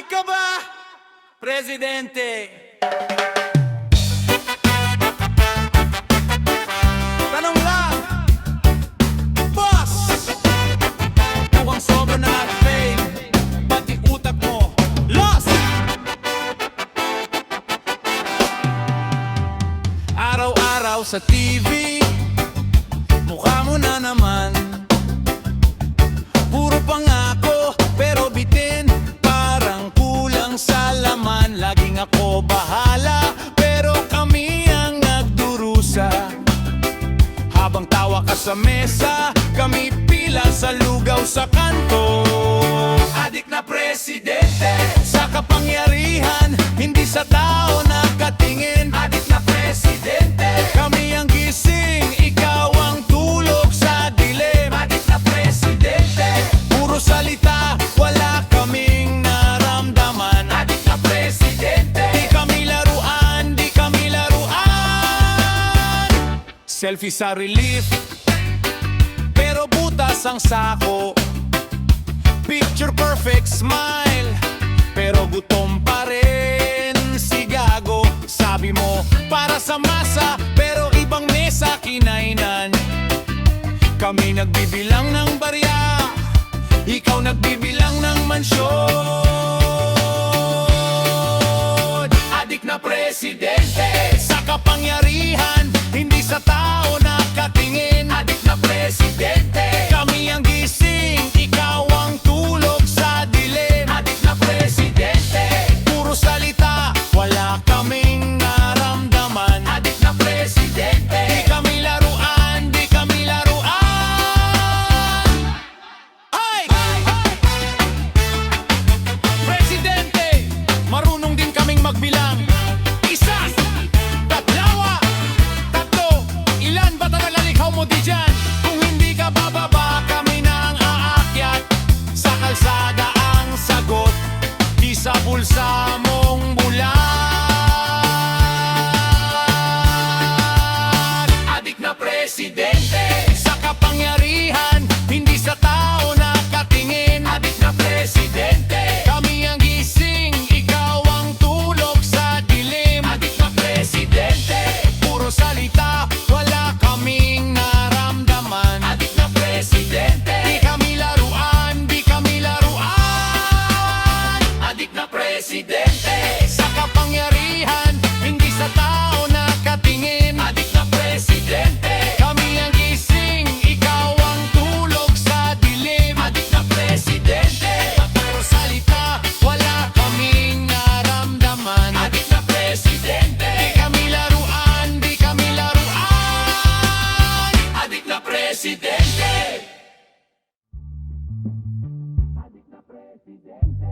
Adik ka ba, Presidente? Tanong lang, boss! Mukhang sobra na at fame, pati utak mo lost! Araw-araw sa TV, mukha mo na naman. Puro pangako, pero bitin, parang kulang sa laman. Laging ako bahala, pero kami ang nagdurusa. Habang tawa ka sa mesa, kami pila sa lugaw sa kanto. Adik na presidente, sa kapangyarihan, hindi sa tao nakatingin. Adik na presidente, kami ang gising, ikaw ang tulog sa dilim. Adik na presidente, puro salita, wala kaming naramdaman. Adik na presidente, di kami laruan, di kami laruan. Selfie sa relief, pero butas ang sako. Picture perfect smile, pero gutom pa rin si gago. Sabi mo, para sa masa, pero ibang mesa kinainan. Kami nagbibilang ng barya, ikaw nagbibilang ng mansyon. Adik na presidente, sa kapangyarihan, hindi sa tao nakatingin. Adik na presidente, kami ang gising, ikaw ang tulog sa dilim. Adik na presidente, puro salita, wala kaming naramdaman. Adik na presidente, di kami laruan, di kami laruan. Ay! Presidente, marunong din kaming magbilang. Isa, tatlawa, tatlo, ilan ba talalikhaw mo di dyan? Kung hindi ka bababa, kami na ang aakyat. Sa kalsada ang sagot, di sa bulsa mong bulan. Adik na presidente, sa kapangyarihan, hindi sa tao nakatingin. Adik na presidente, kami ang gising, ikaw ang tulog sa dilim. Adik na presidente, puro salita, wala kaming naramdaman. Adik na presidente, di kami laruan, di kami laruan. Adik na presidente, sa kapangyarihan, hindi sa tao nakatingin. Adik na presidente, kami ang gising, ikaw ang tulog sa dilim. Adik na presidente, puro salita, wala kaming naramdaman. Adik na presidente, di kami laruan, di kami laruan. Adik na presidente. Adik na presidente.